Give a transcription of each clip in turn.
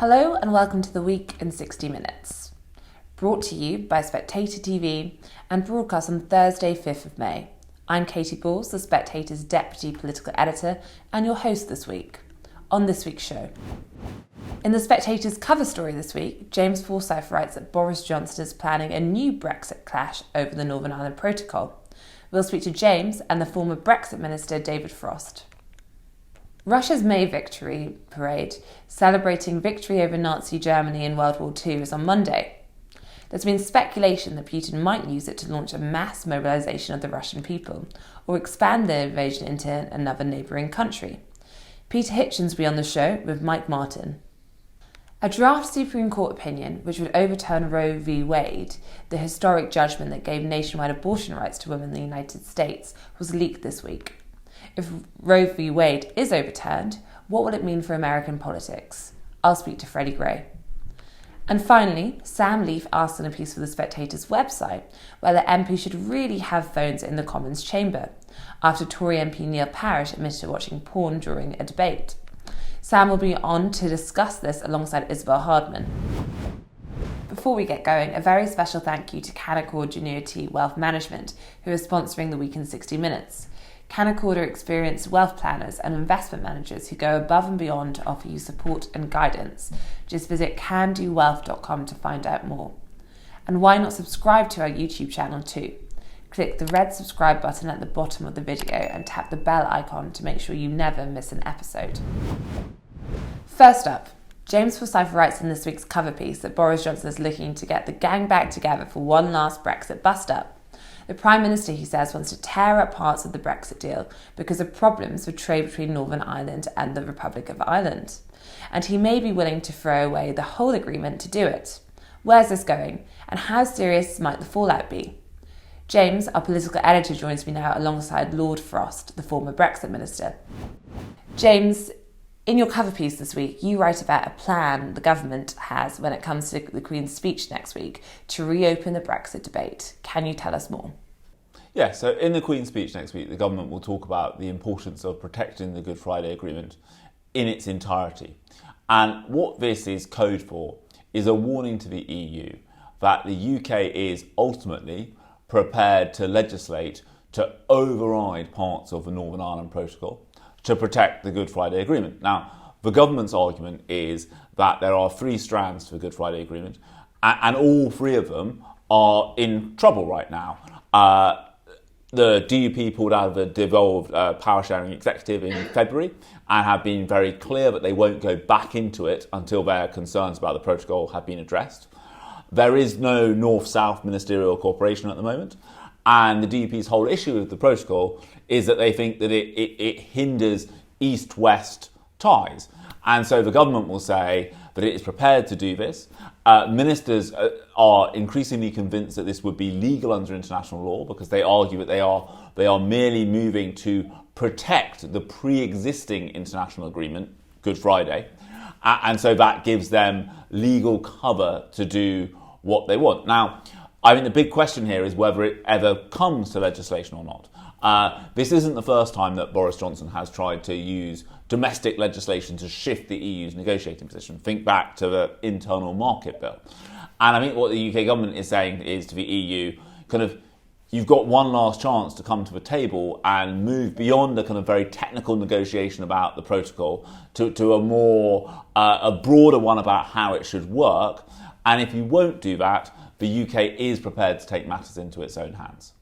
Hello and welcome to the Week in 60 Minutes. Brought to you by SpectatorTV and broadcast on Thursday, 5th of May. I'm Katy Balls, the Spectator's Deputy Political Editor and your host this week. On this week's show. In the Spectator's cover story this week, James Forsyth writes that Boris Johnson is planning a new Brexit clash over the Northern Ireland Protocol. We'll speak to James and the former Brexit Minister David Frost. Russia's May Victory Parade, celebrating victory over Nazi Germany in World War II, is on Monday. There's been speculation that Putin might use it to launch a mass mobilisation of the Russian people, or expand their invasion into another neighbouring country. Peter Hitchens will be on the show with Mike Martin. A draft Supreme Court opinion, which would overturn Roe v. Wade, the historic judgment that gave nationwide abortion rights to women in the United States, was leaked this week. If Roe v. Wade is overturned, what will it mean for American politics? I'll speak to Freddy Gray. And finally, Sam Leith asked in a piece for the Spectator's website whether MPs should really have phones in the Commons chamber, after Tory MP Neil Parish admitted to watching porn during a debate. Sam will be on to discuss this alongside Isabel Hardman. Before we get going, a very special thank you to Canaccord Genuity Wealth Management, who are sponsoring the Week in 60 Minutes. Canaccord are experienced wealth planners and investment managers who go above and beyond to offer you support and guidance. Just visit candowealth.com to find out more. And why not subscribe to our YouTube channel too? Click the red subscribe button at the bottom of the video and tap the bell icon to make sure you never miss an episode. First up, James Forsyth writes in this week's cover piece that Boris Johnson is looking to get the gang back together for one last Brexit bust-up. The Prime Minister, he says, wants to tear up parts of the Brexit deal because of problems with trade between Northern Ireland and the Republic of Ireland. And he may be willing to throw away the whole agreement to do it. Where's this going? And how serious might the fallout be? James, our political editor, joins me now alongside Lord Frost, the former Brexit Minister. James, in your cover piece this week, you write about a plan the government has when it comes to the Queen's speech next week to reopen the Brexit debate. Can you tell us more? Yeah, so in the Queen's speech next week, the government will talk about the importance of protecting the Good Friday Agreement in its entirety. And what this is code for is a warning to the EU that the UK is ultimately prepared to legislate to override parts of the Northern Ireland Protocol to protect the Good Friday Agreement. Now, the government's argument is that there are three strands to the Good Friday Agreement, and all three of them are in trouble right now. The DUP pulled out of the devolved power-sharing executive in February and have been very clear that they won't go back into it until their concerns about the protocol have been addressed. There is no North-South ministerial cooperation at the moment, and the DUP's whole issue with the protocol is that they think that it hinders East-West ties. And so the government will say that it is prepared to do this. Ministers are increasingly convinced that this would be legal under international law because they argue that they are merely moving to protect the pre-existing international agreement, Good Friday, and so that gives them legal cover to do what they want. Now, I think the big question here is whether it ever comes to legislation or not. This isn't the first time that Boris Johnson has tried to use domestic legislation to shift the EU's negotiating position. Think back to the internal market bill. And I think what the UK government is saying is to the EU, you've got one last chance to come to the table and move beyond the kind of very technical negotiation about the protocol to a broader one about how it should work. And if you won't do that, the UK is prepared to take matters into its own hands.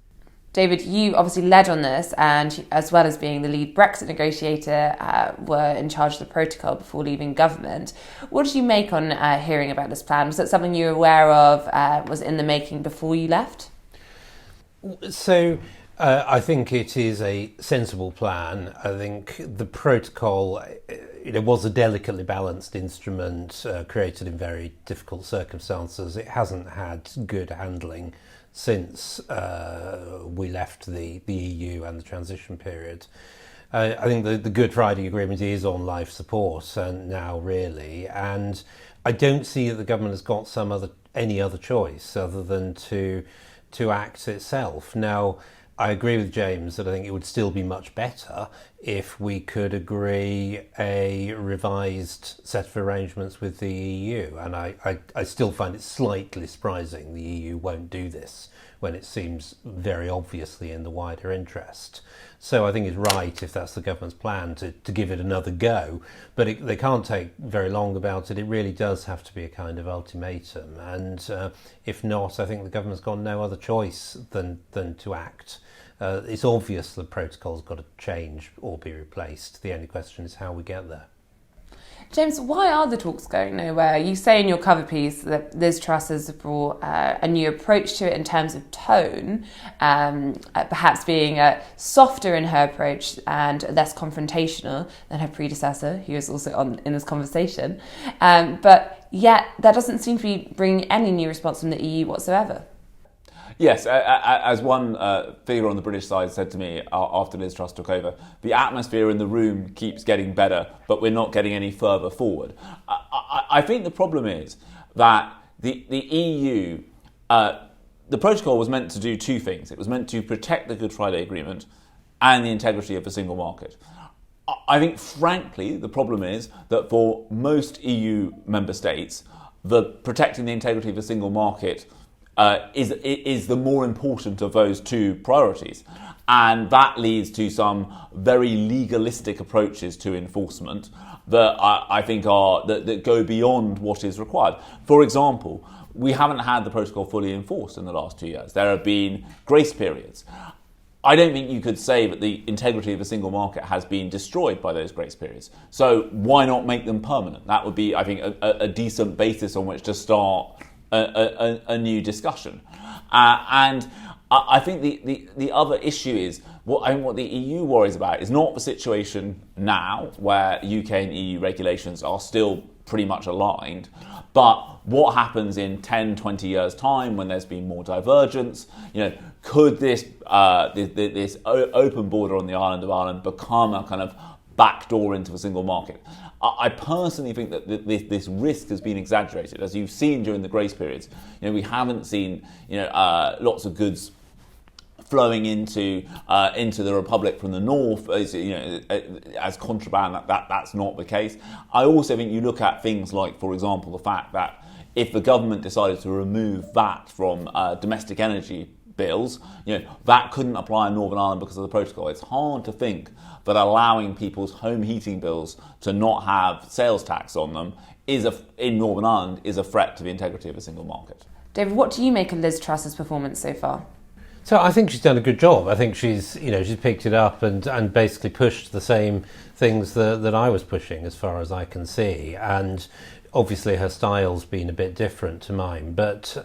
David, you obviously led on this, and as well as being the lead Brexit negotiator, were in charge of the protocol before leaving government. What did you make on hearing about this plan? Was that something you were aware of, was in the making before you left? So I think it is a sensible plan. I think the protocol it was a delicately balanced instrument created in very difficult circumstances. It hasn't had good handling since we left the EU and the transition period. I think the Good Friday Agreement is on life support now, really, and I don't see that the government has got any other choice other than to act itself. Now, I agree with James that I think it would still be much better if we could agree a revised set of arrangements with the EU. And I still find it slightly surprising the EU won't do this when it seems very obviously in the wider interest. So I think it's right, if that's the government's plan, to give it another go. But they can't take very long about it. It really does have to be a kind of ultimatum. And if not, I think the government's got no other choice than to act. It's obvious the protocol's got to change or be replaced. The only question is how we get there. James, why are the talks going nowhere? You say in your cover piece that Liz Truss has brought a new approach to it in terms of tone, perhaps being softer in her approach and less confrontational than her predecessor, who is also in this conversation. But yet that doesn't seem to be bringing any new response from the EU whatsoever. Yes, as one figure on the British side said to me after Liz Truss took over, the atmosphere in the room keeps getting better, but we're not getting any further forward. I think the problem is that the EU, the protocol was meant to do two things. It was meant to protect the Good Friday Agreement and the integrity of the single market. I think, frankly, the problem is that for most EU member states, the protecting the integrity of the single market is the more important of those two priorities. And that leads to some very legalistic approaches to enforcement that I think that go beyond what is required. For example, we haven't had the protocol fully enforced in the last 2 years. There have been grace periods. I don't think you could say that the integrity of the single market has been destroyed by those grace periods. So why not make them permanent? That would be, I think, a decent basis on which to start a new discussion. And I think the other issue is, what the EU worries about is not the situation now where UK and EU regulations are still pretty much aligned, but what happens in 10, 20 years' time when there's been more divergence. Could this open border on the island of Ireland become a kind of backdoor into the single market? I personally think that this risk has been exaggerated. As you've seen during the grace periods, we haven't seen lots of goods flowing into the Republic from the north as contraband. That's not the case. I also think you look at things like, for example, the fact that if the government decided to remove VAT from domestic energy bills, that couldn't apply in Northern Ireland because of the protocol. It's hard to think that allowing people's home heating bills to not have sales tax on them in Northern Ireland is a threat to the integrity of a single market. David, what do you make of Liz Truss's performance so far? So I think she's done a good job. I think she's picked it up and basically pushed the same things that I was pushing, as far as I can see. And obviously her style's been a bit different to mine, but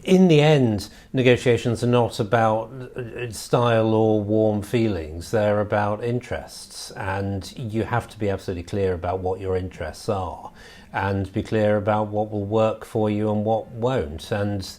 in the end, negotiations are not about style or warm feelings. They're about interests, and you have to be absolutely clear about what your interests are and be clear about what will work for you and what won't. And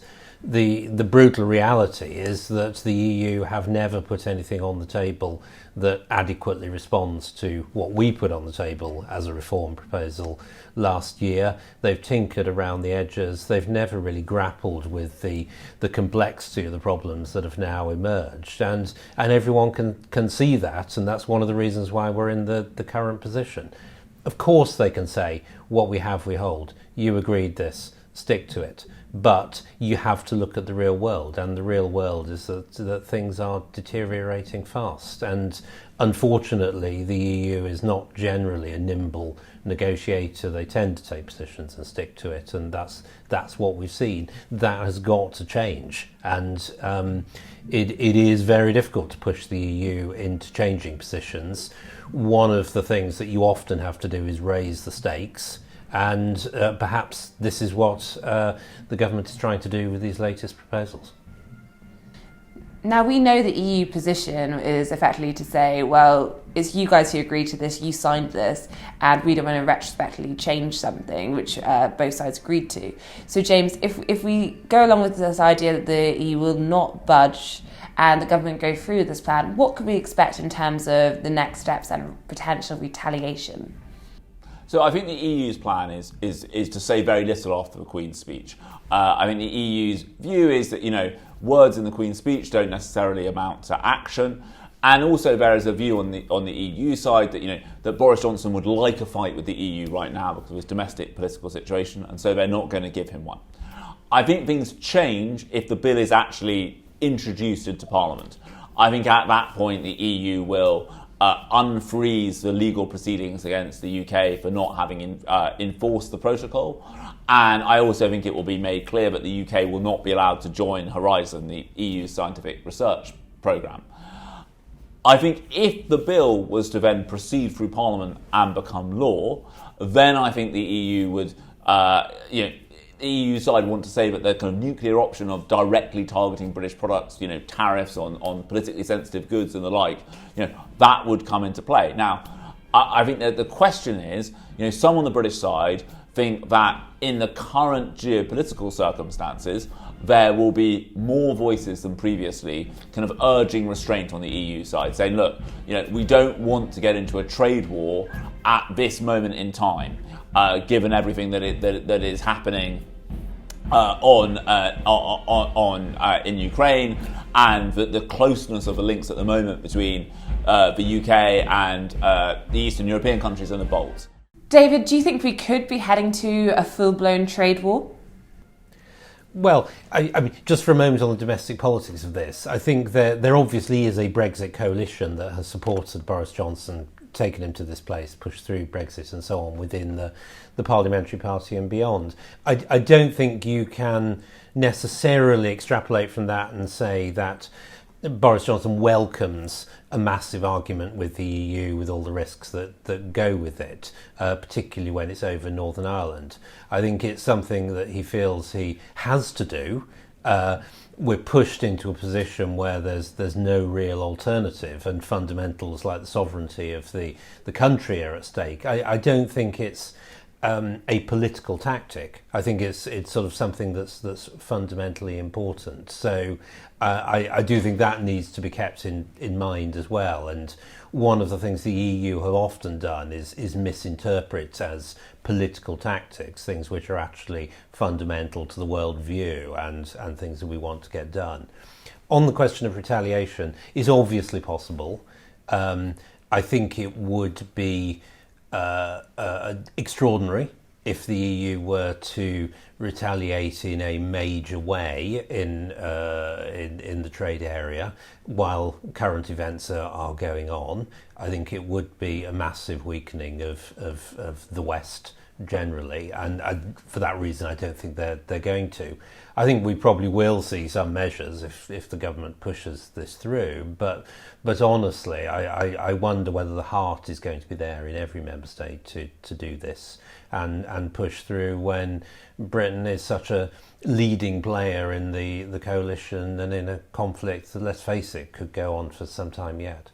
the brutal reality is that the EU have never put anything on the table that adequately responds to what we put on the table as a reform proposal last year. They've tinkered around the edges. They've never really grappled with the complexity of the problems that have now emerged. And everyone can see that, and that's one of the reasons why we're in the current position. Of course they can say, what we have we hold. You agreed this, stick to it. But you have to look at the real world, and the real world is that things are deteriorating fast. And unfortunately, the EU is not generally a nimble negotiator. They tend to take positions and stick to it, and that's what we've seen. That has got to change, and it is very difficult to push the EU into changing positions. One of the things that you often have to do is raise the stakes. And perhaps this is what the government is trying to do with these latest proposals. Now, we know the EU position is effectively to say, well, it's you guys who agreed to this, you signed this, and we don't want to retrospectively change something, which both sides agreed to. So, James, if we go along with this idea that the EU will not budge and the government go through with this plan, what can we expect in terms of the next steps and potential retaliation? So I think the EU's plan is to say very little after the Queen's speech. I think the EU's view is that words in the Queen's speech don't necessarily amount to action, And also there is a view on the EU side that that Boris Johnson would like a fight with the EU right now because of his domestic political situation, and so they're not going to give him one. I think things change if the bill is actually introduced into Parliament. I think at that point the EU will unfreeze the legal proceedings against the UK for not having enforced the protocol. And I also think it will be made clear that the UK will not be allowed to join Horizon, the EU scientific research programme. I think if the bill was to then proceed through Parliament and become law, then I think the EU would, the EU side would want to say that the kind of nuclear option of directly targeting British products, tariffs on politically sensitive goods and the like, that would come into play. Now, I think that the question is, some on the British side think that in the current geopolitical circumstances, there will be more voices than previously kind of urging restraint on the EU side, saying, look, we don't want to get into a trade war at this moment in time, given everything that is happening in Ukraine, and the closeness of the links at the moment between the UK and the Eastern European countries and the Balts. David, do you think we could be heading to a full-blown trade war? Well, I mean, just for a moment on the domestic politics of this, I think there obviously is a Brexit coalition that has supported Boris Johnson, taken him to this place, pushed through Brexit and so on within the parliamentary party and beyond. I don't think you can necessarily extrapolate from that and say that Boris Johnson welcomes a massive argument with the EU with all the risks that go with it, particularly when it's over Northern Ireland. I think it's something that he feels he has to do. We're pushed into a position where there's no real alternative, and fundamentals like the sovereignty of the country are at stake. I don't think it's a political tactic. I think it's sort of something that's fundamentally important. So I do think that needs to be kept in mind as well. And one of the things the EU have often done is misinterpret as political tactics things which are actually fundamental to the world view and things that we want to get done. On the question of retaliation, is obviously possible. I think it would be extraordinary if the EU were to retaliate in a major way in the trade area while current events are going on. I think it would be a massive weakening of the West generally, and for that reason I don't think they're going to. I think we probably will see some measures if the government pushes this through, but honestly I wonder whether the heart is going to be there in every member state to do this and push through when Britain is such a leading player in the coalition and in a conflict that, let's face it, could go on for some time yet.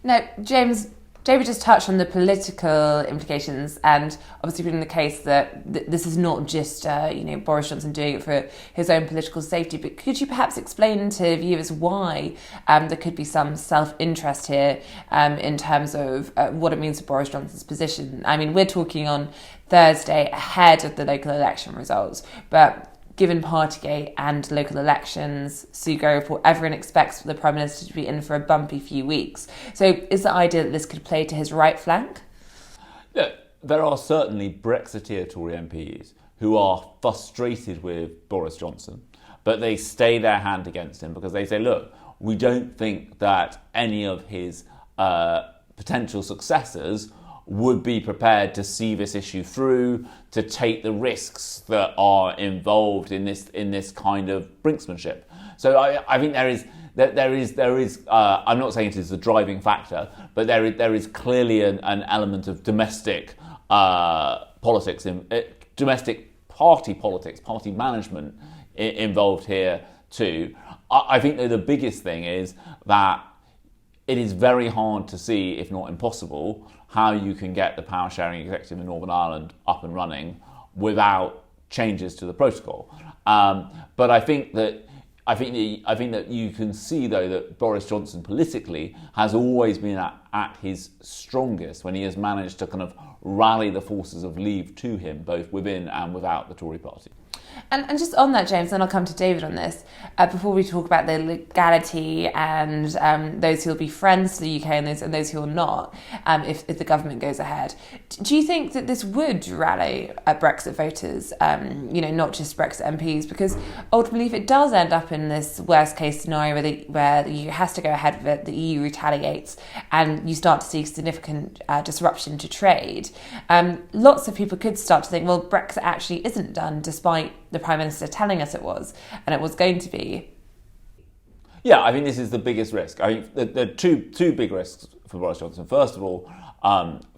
Now, James, David just touched on the political implications, and obviously been the case that this is not just Boris Johnson doing it for his own political safety. But could you perhaps explain to viewers why there could be some self-interest here in terms of what it means for Boris Johnson's position? I mean, we're talking on Thursday ahead of the local election results, but given Partygate and local elections, Sugo report, everyone expects the Prime Minister to be in for a bumpy few weeks. So is the idea that this could play to his right flank? Yeah, there are certainly Brexiteer Tory MPs who are frustrated with Boris Johnson, but they stay their hand against him because they say, look, we don't think that any of his potential successors would be prepared to see this issue through, to take the risks that are involved in this kind of brinksmanship. So I think there is. I'm not saying it is the driving factor, but there is clearly an element of domestic politics, domestic party politics, party management involved here too. I think that the biggest thing is that it is very hard to see, if not impossible, how you can get the power sharing executive in Northern Ireland up and running without changes to the protocol. But I think that you can see, though, that Boris Johnson politically has always been at his strongest when he has managed to kind of rally the forces of Leave to him, both within and without the Tory party. And just on that, James, then I'll come to David on this, before we talk about the legality and those who will be friends to the UK and those who will not, if the government goes ahead. Do you think that this would rally Brexit voters, not just Brexit MPs? Because ultimately, if it does end up in this worst case scenario where the EU has to go ahead with it, the EU retaliates, and you start to see significant disruption to trade, lots of people could start to think, well, Brexit actually isn't done, despite the Prime Minister telling us it was, and it was going to be. Yeah, I think this is the biggest risk. I think there are two big risks for Boris Johnson. First of all,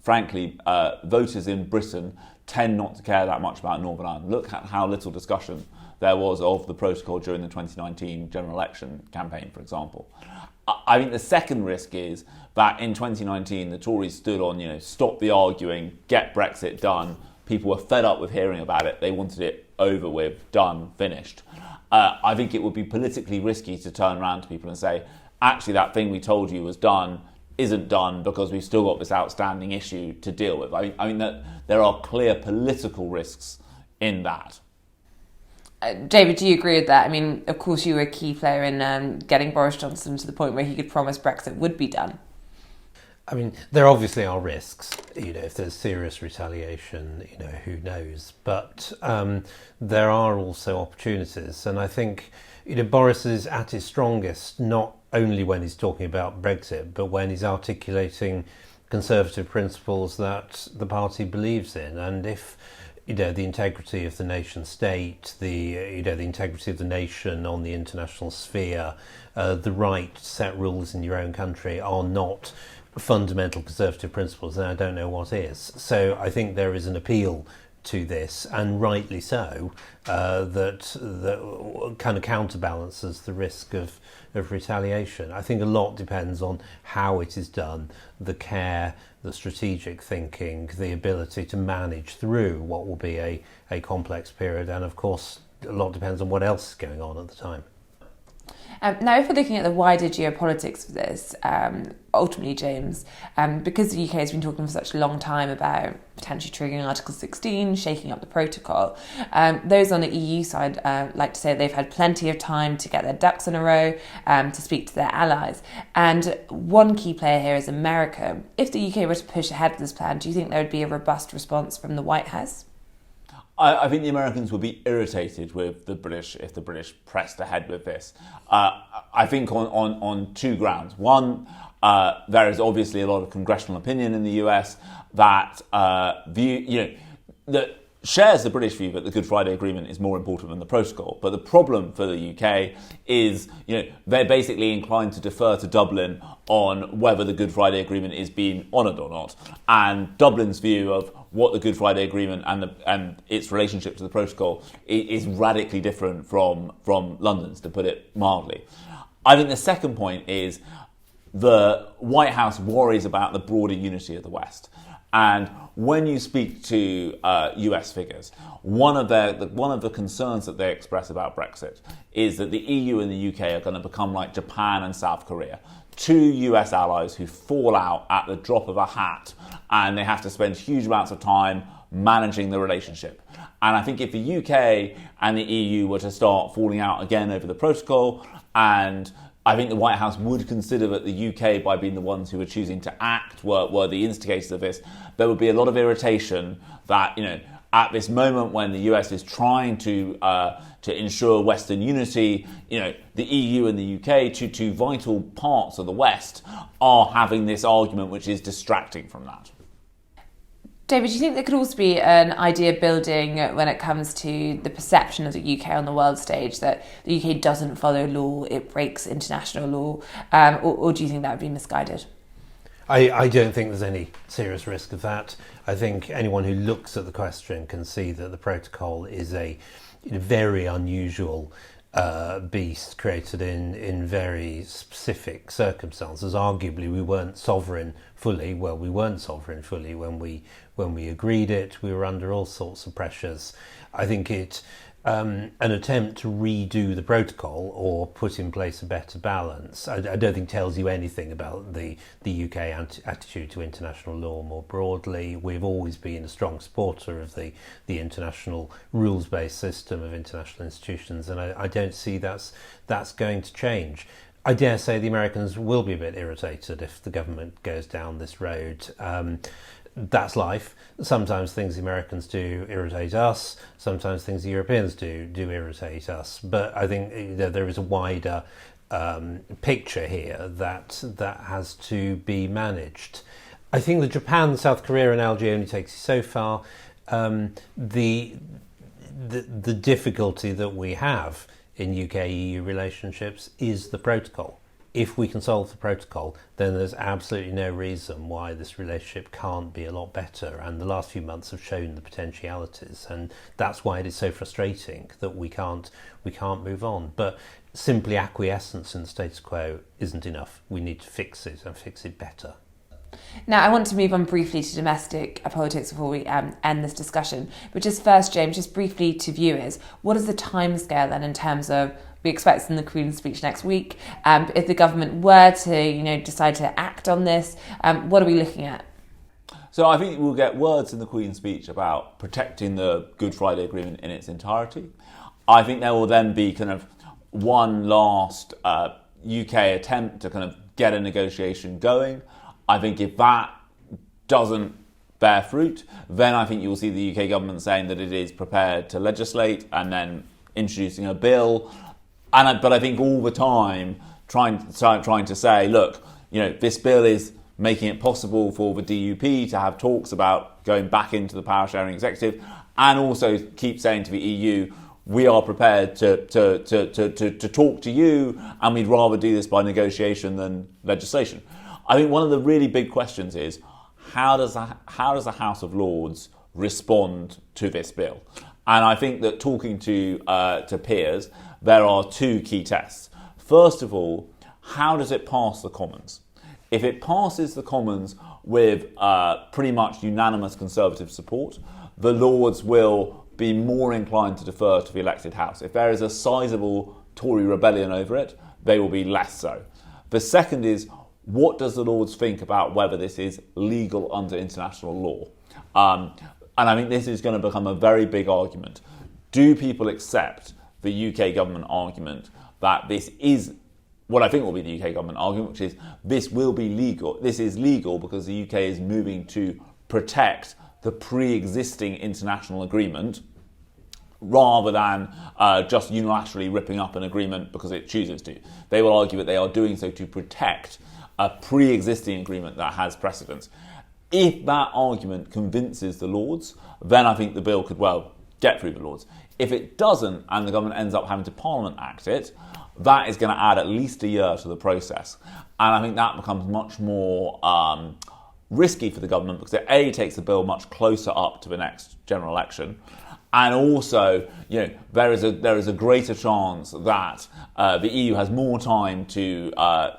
frankly, voters in Britain tend not to care that much about Northern Ireland. Look at how little discussion there was of the protocol during the 2019 general election campaign, for example. I think the second risk is that in 2019, the Tories stood on, stop the arguing, get Brexit done. People were fed up with hearing about it. They wanted it over with, done, finished. I think it would be politically risky to turn around to people and say, actually, that thing we told you was done isn't done because we've still got this outstanding issue to deal with. I mean that there are clear political risks in that. David, do you agree with that? I mean, of course, you were a key player in getting Boris Johnson to the point where he could promise Brexit would be done. I mean, there obviously are risks. If there's serious retaliation, who knows? But there are also opportunities, and I think Boris is at his strongest not only when he's talking about Brexit, but when he's articulating conservative principles that the party believes in, and if the integrity of the nation state, the integrity of the nation on the international sphere, the right to set rules in your own country are not fundamental conservative principles, then I don't know what is. So I think there is an appeal to this, and rightly so, that kind of counterbalances the risk of retaliation. I think a lot depends on how it is done, the care, the strategic thinking, the ability to manage through what will be a complex period, and of course a lot depends on what else is going on at the time. Now, if we're looking at the wider geopolitics of this, ultimately, James, because the UK has been talking for such a long time about potentially triggering Article 16, shaking up the protocol, those on the EU side like to say they've had plenty of time to get their ducks in a row, to speak to their allies. And one key player here is America. If the UK were to push ahead with this plan, do you think there would be a robust response from the White House? I think the Americans would be irritated with the British if the British pressed ahead with this. I think on two grounds. One, there is obviously a lot of congressional opinion in the US that that shares the British view that the Good Friday Agreement is more important than the protocol. But the problem for the UK is, they're basically inclined to defer to Dublin on whether the Good Friday Agreement is being honoured or not. And Dublin's view of what the Good Friday Agreement and its relationship to the protocol is radically different from London's, to put it mildly. I think the second point is the White House worries about the broader unity of the West. And when you speak to US figures, one of the concerns that they express about Brexit is that the EU and the UK are going to become like Japan and South Korea, two US allies who fall out at the drop of a hat, and they have to spend huge amounts of time managing the relationship. And I think if the UK and the EU were to start falling out again over the protocol, and I think the White House would consider that the UK, by being the ones who were choosing to act, were the instigators of this, there would be a lot of irritation that, at this moment when the US is trying to ensure Western unity, the EU and the UK, two vital parts of the West, are having this argument which is distracting from that. David, do you think there could also be an idea building when it comes to the perception of the UK on the world stage, that the UK doesn't follow law, it breaks international law, or do you think that would be misguided? I don't think there's any serious risk of that. I think anyone who looks at the question can see that the protocol is a very unusual beast created in very specific circumstances. Arguably, we weren't sovereign fully. Well, we weren't sovereign fully when we agreed it. We were under all sorts of pressures. I think it an attempt to redo the protocol or put in place a better balance, I don't think tells you anything about the UK attitude to international law more broadly. We've always been a strong supporter of the international rules-based system of international institutions, and I don't see that's going to change. I dare say the Americans will be a bit irritated if the government goes down this road. That's life. Sometimes things the Americans do irritate us. Sometimes things the Europeans do irritate us. But I think there is a wider picture here that has to be managed. I think that Japan, South Korea, and Algeria only takes you so far. The difficulty that we have in UK-EU relationships is the protocol. If we can solve the protocol, then there's absolutely no reason why this relationship can't be a lot better. And the last few months have shown the potentialities, and that's why it is so frustrating that we can't move on. But simply acquiescence in the status quo isn't enough. We need to fix it and fix it better. Now, I want to move on briefly to domestic politics before we end this discussion. But just first, James, just briefly to viewers, what is the timescale then in terms of, we expect in the Queen's speech next week, if the government were to, decide to act on this, what are we looking at? So I think we'll get words in the Queen's speech about protecting the Good Friday Agreement in its entirety. I think there will then be kind of one last UK attempt to kind of get a negotiation going. I think if that doesn't bear fruit, then I think you will see the UK government saying that it is prepared to legislate and then introducing a bill. But I think all the time trying to say, look, this bill is making it possible for the DUP to have talks about going back into the power sharing executive, and also keep saying to the EU, we are prepared to talk to you, and we'd rather do this by negotiation than legislation. I think one of the really big questions is, how does the House of Lords respond to this bill? And I think that talking to peers, there are two key tests. First of all, how does it pass the Commons? If it passes the Commons with pretty much unanimous Conservative support, the Lords will be more inclined to defer to the elected House. If there is a sizable Tory rebellion over it, they will be less so. The second is, what does the Lords think about whether this is legal under international law? And I think this is going to become a very big argument. Do people accept the UK government argument that this is what I think will be the UK government argument, which is this will be legal. This is legal because the UK is moving to protect the pre-existing international agreement rather than just unilaterally ripping up an agreement because it chooses to. They will argue that they are doing so to protect a pre-existing agreement that has precedence. If that argument convinces the Lords, then I think the bill could get through the Lords. If it doesn't, and the government ends up having to Parliament act it, that is going to add at least a year to the process. And I think that becomes much more risky for the government because it takes the bill much closer up to the next general election. And also, there is a greater chance that the EU has more time to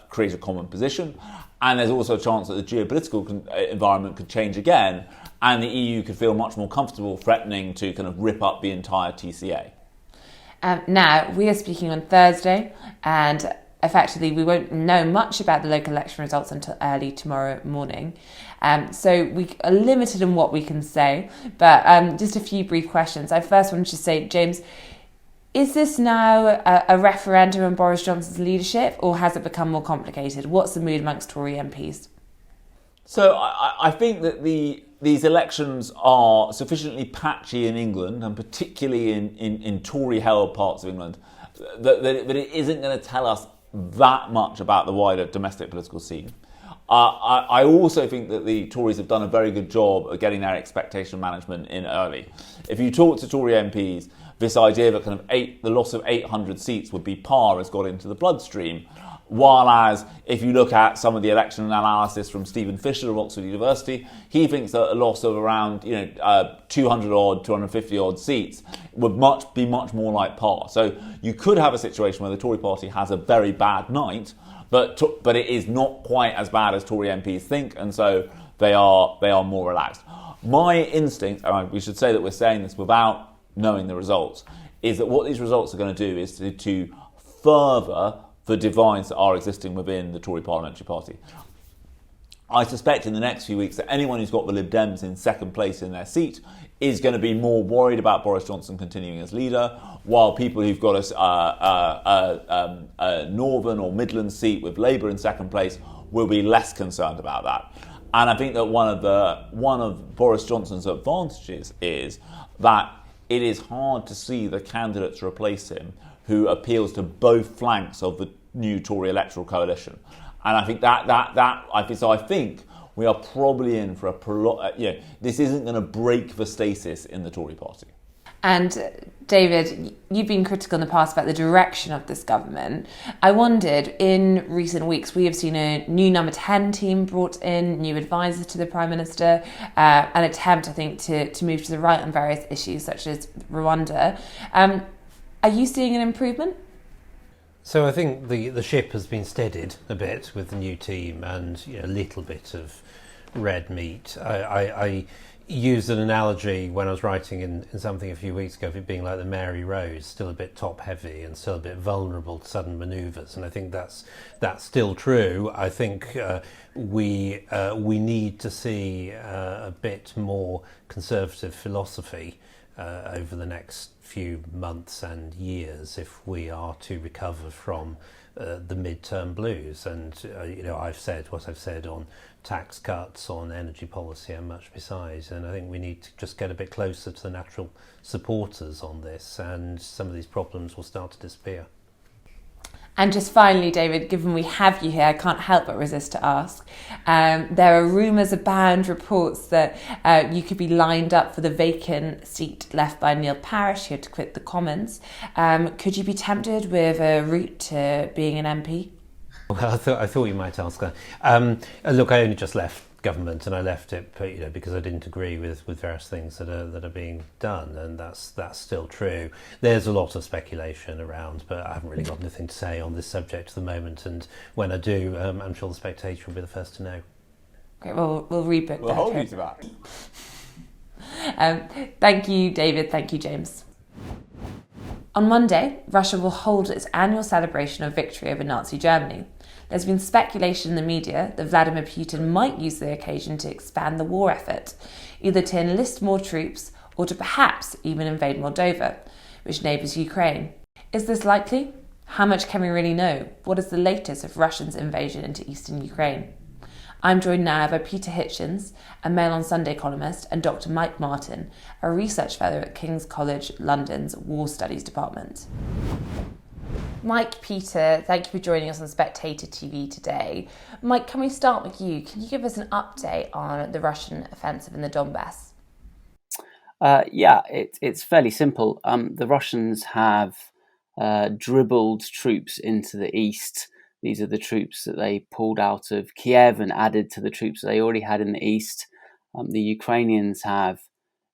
create a common position. And there's also a chance that the geopolitical environment could change again, and the EU could feel much more comfortable threatening to kind of rip up the entire TCA. Now, we are speaking on Thursday, and effectively we won't know much about the local election results until early tomorrow morning. So we are limited in what we can say, but just a few brief questions. I first wanted to say, James, is this now a referendum on Boris Johnson's leadership, or has it become more complicated? What's the mood amongst Tory MPs? So I think that these elections are sufficiently patchy in England, and particularly in Tory-held parts of England, that it isn't going to tell us that much about the wider domestic political scene. I also think that the Tories have done a very good job of getting their expectation management in early. If you talk to Tory MPs, this idea that kind of the loss of 800 seats would be par has got into the bloodstream. While as if you look at some of the election analysis from Stephen Fisher of Oxford University, he thinks that a loss of around 250 odd seats would be much more like par. So you could have a situation where the Tory party has a very bad night, but it is not quite as bad as Tory MPs think, and so they are more relaxed. My instinct, and we should say that we're saying this without knowing the results, is that what these results are going to do is to further the divides that are existing within the Tory parliamentary party. I suspect in the next few weeks that anyone who's got the Lib Dems in second place in their seat is going to be more worried about Boris Johnson continuing as leader, while people who've got a northern or Midland seat with Labour in second place will be less concerned about that. And I think that one of Boris Johnson's advantages is that it is hard to see the candidate to replace him who appeals to both flanks of the new Tory electoral coalition. And I think so I think we are probably in for this isn't going to break the stasis in the Tory party. And David, you've been critical in the past about the direction of this government. I wondered, in recent weeks, we have seen a new number 10 team brought in, new advisors to the Prime Minister, an attempt, I think, to move to the right on various issues such as Rwanda. Are you seeing an improvement? So I think the ship has been steadied a bit with the new team and a little bit of red meat. I used an analogy when I was writing in something a few weeks ago of it being like the Mary Rose, still a bit top heavy and still a bit vulnerable to sudden manoeuvres, and I think that's still true. I think we need to see a bit more conservative philosophy over the next few months and years if we are to recover from the midterm blues. And I've said what I've said on tax cuts, on energy policy and much besides, and I think we need to just get a bit closer to the natural supporters on this, and some of these problems will start to disappear. And just finally, David, given we have you here, I can't help but resist to ask. There are rumours abound, reports that you could be lined up for the vacant seat left by Neil Parish, who had to quit the Commons. Could you be tempted with a route to being an MP? Well, I thought you might ask that. Look, I only just left government, and I left it, because I didn't agree with various things that are being done, and that's still true. There's a lot of speculation around, but I haven't really got anything to say on this subject at the moment. And when I do, I'm sure the Spectator will be the first to know. Great. Well, we'll rebook. We'll hold you to that. Thank you, David. Thank you, James. On Monday, Russia will hold its annual celebration of victory over Nazi Germany. There's been speculation in the media that Vladimir Putin might use the occasion to expand the war effort, either to enlist more troops or to perhaps even invade Moldova, which neighbours Ukraine. Is this likely? How much can we really know? What is the latest of Russia's invasion into eastern Ukraine? I'm joined now by Peter Hitchens, a Mail on Sunday columnist, and Dr. Mike Martin, a research fellow at King's College London's War Studies Department. Mike, Peter, thank you for joining us on Spectator TV today. Mike, can we start with you? Can you give us an update on the Russian offensive in the Donbass? It's fairly simple. The Russians have dribbled troops into the east. These are the troops that they pulled out of Kiev and added to the troops that they already had in the east. The Ukrainians have,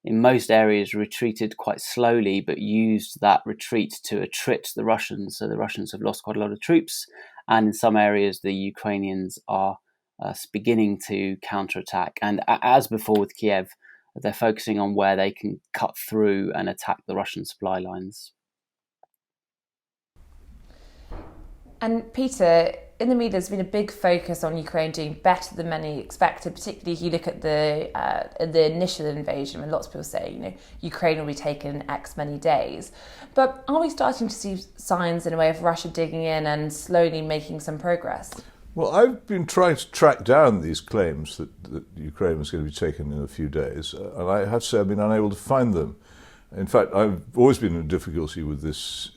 in most areas, retreated quite slowly, but used that retreat to attrit the Russians. So the Russians have lost quite a lot of troops, and in some areas the Ukrainians are beginning to counterattack. And as before with Kiev, they're focusing on where they can cut through and attack the Russian supply lines. And Peter, in the media, there's been a big focus on Ukraine doing better than many expected, particularly if you look at the initial invasion, when lots of people say, Ukraine will be taken X many days. But are we starting to see signs in a way of Russia digging in and slowly making some progress? Well, I've been trying to track down these claims that Ukraine was going to be taken in a few days, and I have to say I've been unable to find them. In fact, I've always been in difficulty with this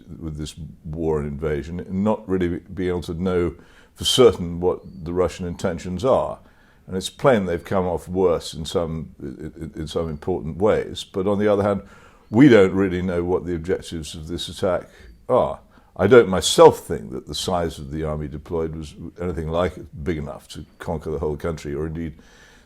war and invasion, and not really being able to know for certain what the Russian intentions are. And it's plain they've come off worse in some important ways. But on the other hand, we don't really know what the objectives of this attack are. I don't myself think that the size of the army deployed was anything like big enough to conquer the whole country or indeed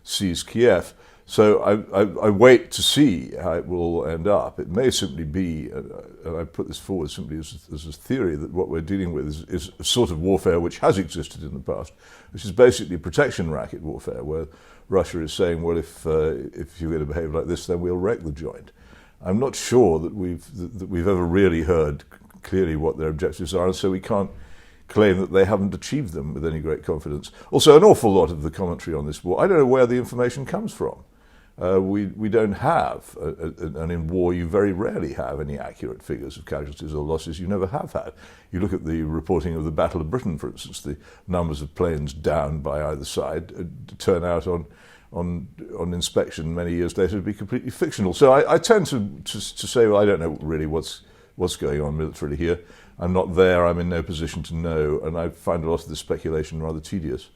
seize Kiev. So I wait to see how it will end up. It may simply be, and I put this forward simply as a theory, that what we're dealing with is a sort of warfare which has existed in the past, which is basically protection racket warfare, where Russia is saying, well, if you're going to behave like this, then we'll wreck the joint. I'm not sure that we've ever really heard clearly what their objectives are, and so we can't claim that they haven't achieved them with any great confidence. Also, an awful lot of the commentary on this war, I don't know where the information comes from. We don't have, and in war you very rarely have any accurate figures of casualties or losses. You never have had. You look at the reporting of the Battle of Britain, for instance, the numbers of planes down by either side turn out on inspection many years later to be completely fictional. So I tend to say, well, I don't know really what's going on militarily here. I'm not there, I'm in no position to know, and I find a lot of the speculation rather tedious.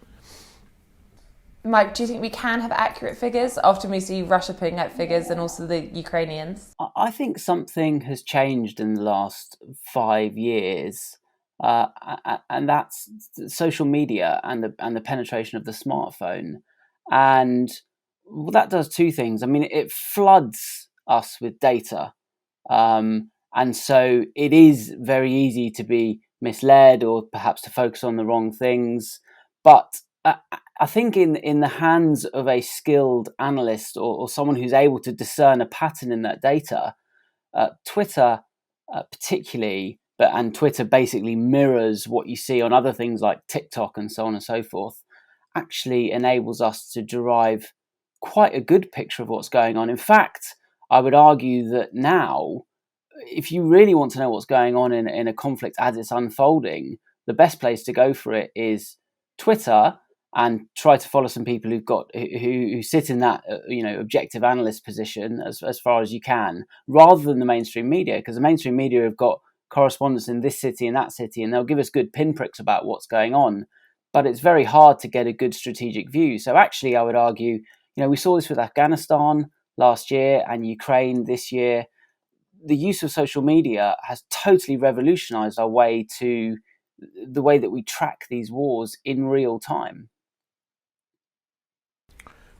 Mike, do you think we can have accurate figures? Often we see Russia putting out figures and also the Ukrainians. I think something has changed in the last 5 years, and that's social media and the penetration of the smartphone. And that does two things. I mean, it floods us with data. And so it is very easy to be misled or perhaps to focus on the wrong things. But I think in the hands of a skilled analyst or someone who's able to discern a pattern in that data, Twitter particularly, and Twitter basically mirrors what you see on other things like TikTok and so on and so forth, actually enables us to derive quite a good picture of what's going on. In fact, I would argue that now, if you really want to know what's going on in a conflict as it's unfolding, the best place to go for it is Twitter, and try to follow some people who sit in that objective analyst position as far as you can, rather than the mainstream media, because the mainstream media have got correspondents in this city and that city, and they'll give us good pinpricks about what's going on, but it's very hard to get a good strategic view. So actually, I would argue, we saw this with Afghanistan last year and Ukraine this year. The use of social media has totally revolutionized the way that we track these wars in real time.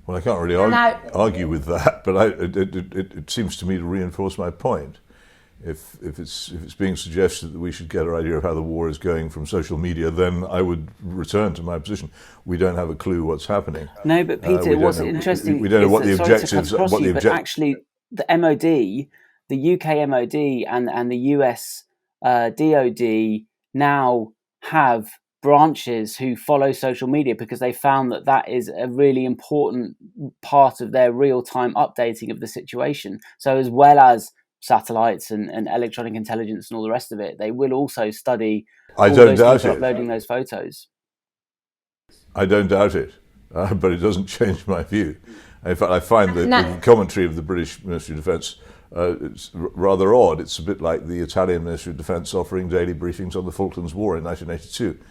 Well, I can't really argue with that, but it seems to me to reinforce my point. If it's being suggested that we should get an idea of how the war is going from social media, then I would return to my position. We don't have a clue what's happening. No, but Peter, what's interesting? We don't know what the objectives. But actually, the MOD, the UK MOD, and the US DOD now have branches who follow social media because they found that is a really important part of their real-time updating of the situation. So as well as satellites and electronic intelligence and all the rest of it, they will also study uploading those photos. I don't doubt it, but it doesn't change my view. In fact, I find that the commentary of the British Ministry of Defence it's rather odd. It's a bit like the Italian Ministry of Defence offering daily briefings on the Falklands War in 1982.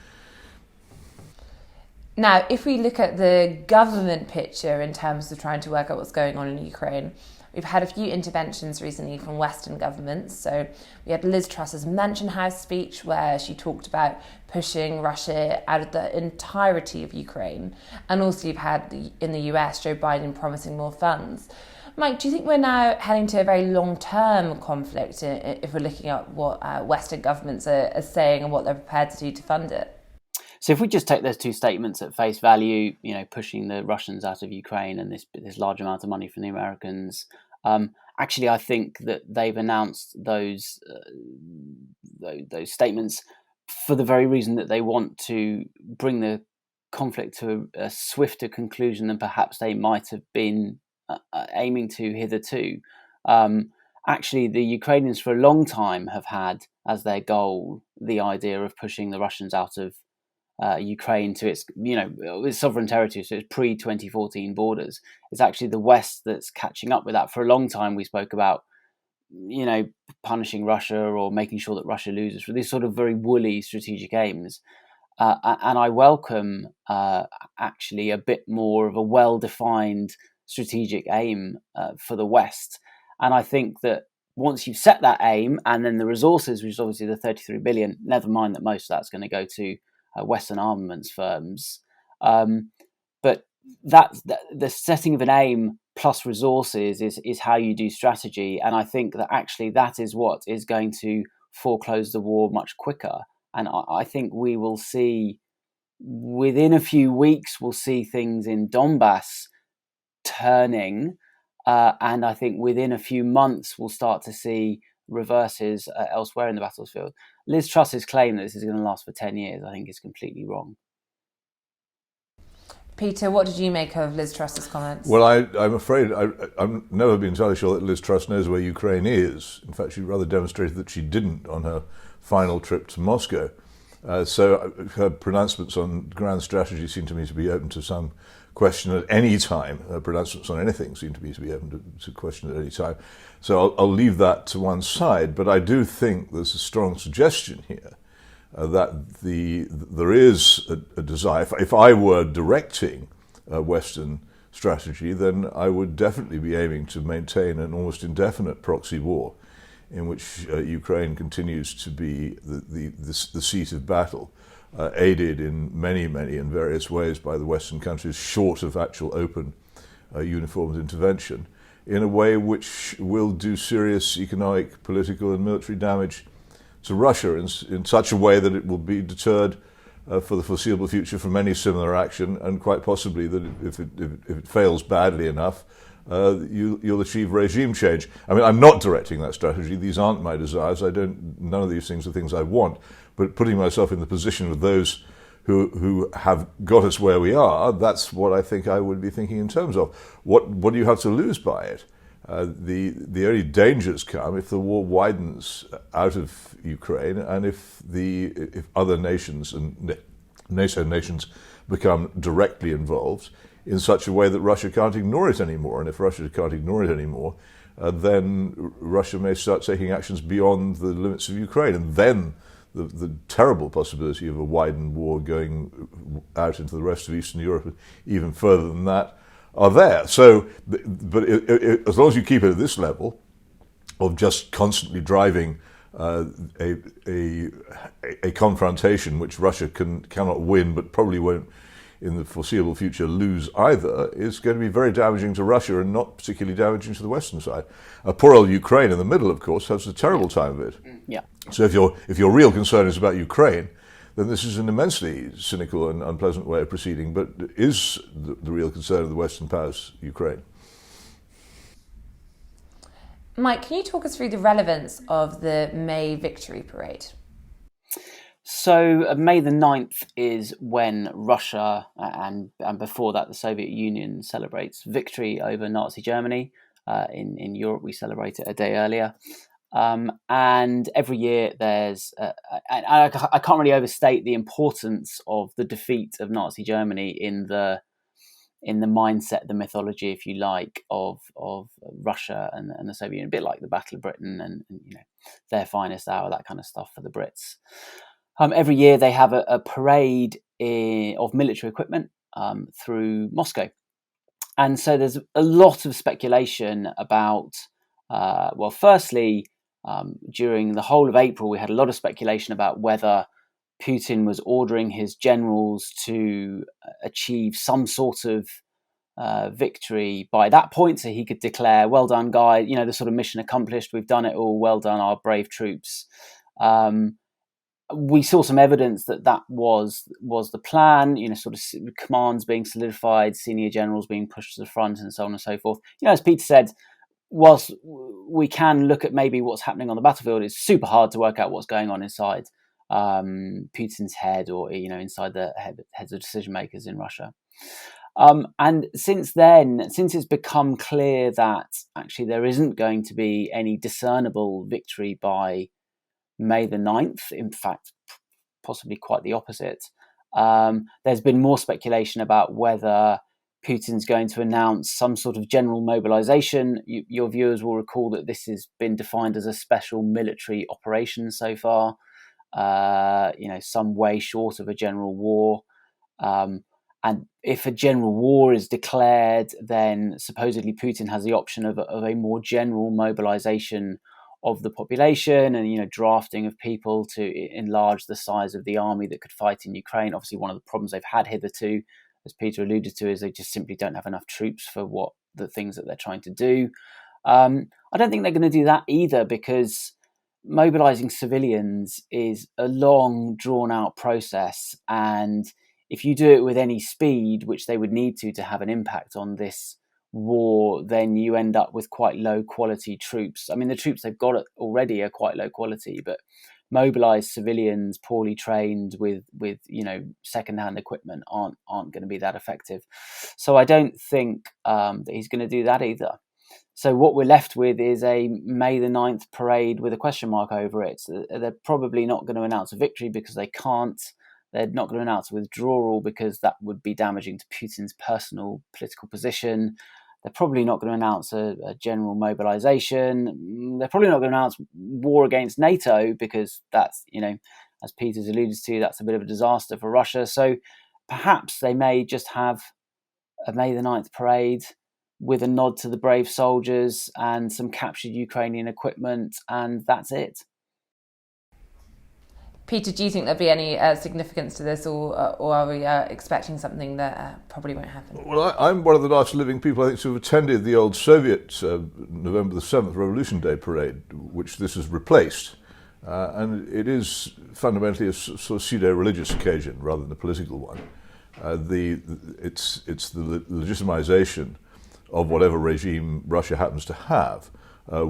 Now, if we look at the government picture in terms of trying to work out what's going on in Ukraine, we've had a few interventions recently from Western governments. So we had Liz Truss's Mansion House speech where she talked about pushing Russia out of the entirety of Ukraine. And also you've had in the US, Joe Biden promising more funds. Mike, do you think we're now heading to a very long-term conflict if we're looking at what Western governments are saying and what they're prepared to do to fund it? So if we just take those two statements at face value, pushing the Russians out of Ukraine and this large amount of money from the Americans, actually I think that they've announced those statements for the very reason that they want to bring the conflict to a swifter conclusion than perhaps they might have been aiming to hitherto. Actually, the Ukrainians for a long time have had as their goal the idea of pushing the Russians out of Ukraine to its sovereign territory, so its pre-2014 borders. It's actually the West that's catching up with that. For a long time, we spoke about, punishing Russia or making sure that Russia loses for these sort of very woolly strategic aims. And I welcome actually a bit more of a well-defined strategic aim for the West. And I think that once you've set that aim and then the resources, which is obviously the 33 billion, never mind that most of that's going to go to Western armaments firms. But the setting of an aim plus resources is how you do strategy. And I think that actually that is what is going to foreclose the war much quicker. And I think we will see within a few weeks, we'll see things in Donbass turning. and I think within a few months we'll start to see reverses elsewhere in the battlefield. Liz Truss's claim that this is going to last for 10 years, I think, is completely wrong. Peter, what did you make of Liz Truss's comments? Well, I'm afraid I've never been entirely sure that Liz Truss knows where Ukraine is. In fact, she rather demonstrated that she didn't on her final trip to Moscow. So her pronouncements on grand strategy seem to me to be open to some question at any time. Her pronouncements on anything seem to me to be open to question at any time. So I'll leave that to one side. But I do think there's a strong suggestion here that there is a desire. If I were directing Western strategy, then I would definitely be aiming to maintain an almost indefinite proxy war in which Ukraine continues to be the seat of battle, aided in many and various ways by the Western countries, short of actual open uniformed intervention, in a way which will do serious economic, political and military damage to Russia in such a way that it will be deterred for the foreseeable future from any similar action, and quite possibly that if it fails badly enough, you'll achieve regime change. I mean, I'm not directing that strategy. These aren't my desires. None of these things are things I want. But putting myself in the position of those who have got us where we are, that's what I think I would be thinking in terms of. What do you have to lose by it? The only dangers come if the war widens out of Ukraine, and if other nations and NATO nations become directly involved in such a way that Russia can't ignore it anymore. And if Russia can't ignore it anymore, then Russia may start taking actions beyond the limits of Ukraine, and then the terrible possibility of a widened war going out into the rest of Eastern Europe, even further than that, are there. So, but as long as you keep it at this level of just constantly driving a confrontation which Russia cannot win, but probably won't in the foreseeable future lose either, is going to be very damaging to Russia and not particularly damaging to the Western side. Poor old Ukraine in the middle, of course, has a terrible time of it. Yeah. So if your real concern is about Ukraine, then this is an immensely cynical and unpleasant way of proceeding. But is the real concern of the Western powers Ukraine? Mike, can you talk us through the relevance of the May Victory Parade? So May the 9th is when Russia, and before that the Soviet Union, celebrates victory over Nazi Germany. In Europe we celebrate it a day earlier. And every year there's, I can't really overstate the importance of the defeat of Nazi Germany in the mindset, the mythology, if you like, of Russia and the Soviet Union, a bit like the Battle of Britain and their finest hour, that kind of stuff for the Brits. Every year they have a parade of military equipment through Moscow. And so there's a lot of speculation about, firstly, during the whole of April, we had a lot of speculation about whether Putin was ordering his generals to achieve some sort of victory by that point, so he could declare, well done, guys, the sort of mission accomplished, we've done it all, well done, our brave troops. We saw some evidence that was the plan, sort of commands being solidified, senior generals being pushed to the front, and so on and so forth. As Peter said, whilst we can look at maybe what's happening on the battlefield, it's super hard to work out what's going on inside Putin's head, or inside the heads of decision makers in Russia. And since it's become clear that actually there isn't going to be any discernible victory by May the 9th, in fact, possibly quite the opposite, there's been more speculation about whether Putin's going to announce some sort of general mobilization. Your viewers will recall that this has been defined as a special military operation so far, some way short of a general war. And if a general war is declared, then supposedly Putin has the option of a more general mobilization of the population and, drafting of people to enlarge the size of the army that could fight in Ukraine. Obviously, one of the problems they've had hitherto, as Peter alluded to, is they just simply don't have enough troops for what the things that they're trying to do. I don't think they're going to do that either, because mobilizing civilians is a long, drawn-out process. And if you do it with any speed, which they would need to have an impact on this war, then you end up with quite low quality troops. I mean, the troops they've got already are quite low quality, but mobilized civilians, poorly trained with second-hand equipment aren't going to be that effective. So I don't think that he's going to do that either. So what we're left with is a May the 9th parade with a question mark over it. So they're probably not going to announce a victory because they can't. They're not going to announce a withdrawal because that would be damaging to Putin's personal political position. They're probably not going to announce a general mobilization. They're probably not going to announce war against NATO because that's, as Peter's alluded to, that's a bit of a disaster for Russia. So perhaps they may just have a May the 9th parade with a nod to the brave soldiers and some captured Ukrainian equipment, and that's it. Peter, do you think there'll be any significance to this, or are we expecting something that probably won't happen? Well, I'm one of the last living people, I think, to have attended the old Soviet November the 7th Revolution Day parade, which this has replaced. And it is fundamentally a sort of pseudo-religious occasion rather than a political one. It's the legitimization of whatever regime Russia happens to have, by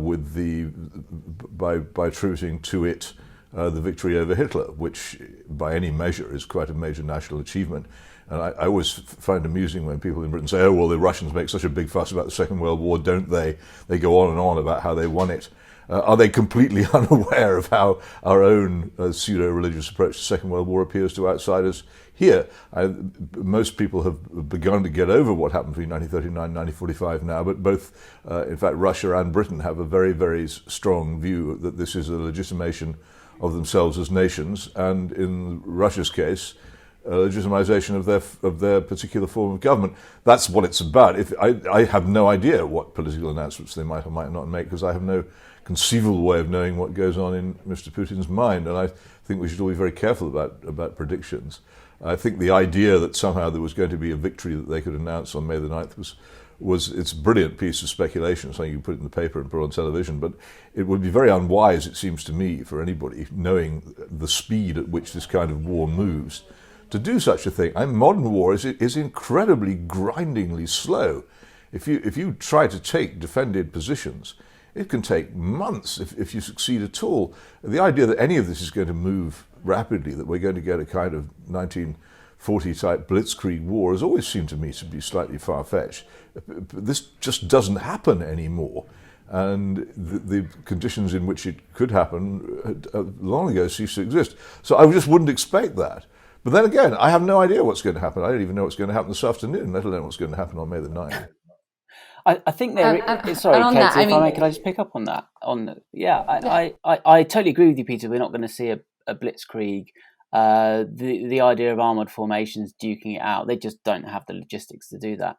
attributing to it the victory over Hitler, which by any measure is quite a major national achievement. And I always find amusing when people in Britain say, oh, well, the Russians make such a big fuss about the Second World War, don't they? They go on and on about how they won it. Are they completely unaware of how our own pseudo-religious approach to the Second World War appears to outsiders here? Most people have begun to get over what happened between 1939 and 1945 now, but both, in fact, Russia and Britain have a very, very strong view that this is a legitimation of themselves as nations, and in Russia's case, legitimization of their particular form of government. That's what it's about. I have no idea what political announcements they might or might not make, because I have no conceivable way of knowing what goes on in Mr. Putin's mind, and I think we should all be very careful about predictions. I think the idea that somehow there was going to be a victory that they could announce on May the 9th it's a brilliant piece of speculation, something you can put in the paper and put on television, but it would be very unwise, it seems to me, for anybody knowing the speed at which this kind of war moves to do such a thing. Modern war is incredibly grindingly slow. If you try to take defended positions, it can take months if you succeed at all. The idea that any of this is going to move rapidly, that we're going to get a kind of 1940-type blitzkrieg war, has always seemed to me to be slightly far-fetched. This just doesn't happen anymore. And the conditions in which it could happen long ago ceased to exist. So I just wouldn't expect that. But then again, I have no idea what's going to happen. I don't even know what's going to happen this afternoon, let alone what's going to happen on May the 9th. I think there. Sorry, Katie, if I may, could I just pick up on that? I totally agree with you, Peter. We're not going to see a blitzkrieg. The idea of armoured formations duking it out, they just don't have the logistics to do that.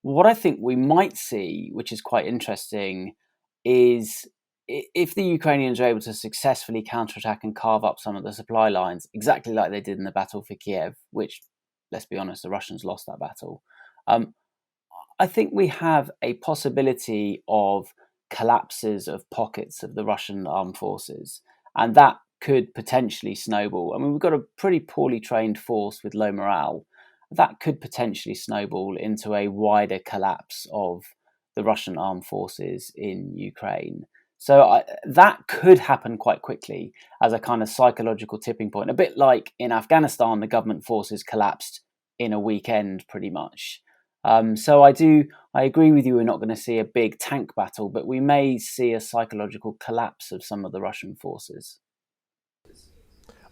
What I think we might see, which is quite interesting, is if the Ukrainians are able to successfully counterattack and carve up some of the supply lines, exactly like they did in the battle for Kiev, which, let's be honest, the Russians lost that battle. I think we have a possibility of collapses of pockets of the Russian armed forces, and that could potentially snowball. I mean, we've got a pretty poorly trained force with low morale. That could potentially snowball into a wider collapse of the Russian armed forces in Ukraine. So that could happen quite quickly as a kind of psychological tipping point, a bit like in Afghanistan, the government forces collapsed in a weekend pretty much. So I agree with you, we're not going to see a big tank battle, but we may see a psychological collapse of some of the Russian forces.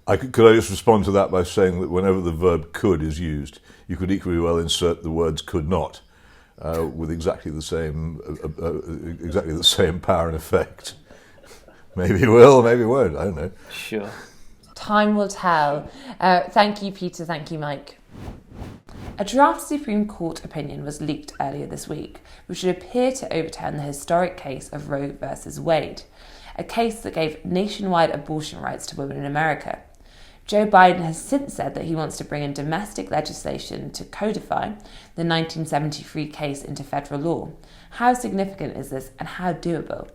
Could I just respond to that by saying that whenever the verb could is used, you could equally well insert the words could not, with exactly the same power and effect. Maybe it will, maybe it won't, I don't know. Sure. Time will tell. Thank you, Peter. Thank you, Mike. A draft Supreme Court opinion was leaked earlier this week, which would appear to overturn the historic case of Roe versus Wade, a case that gave nationwide abortion rights to women in America. Joe Biden has since said that he wants to bring in domestic legislation to codify the 1973 case into federal law. How significant is this, and how doable?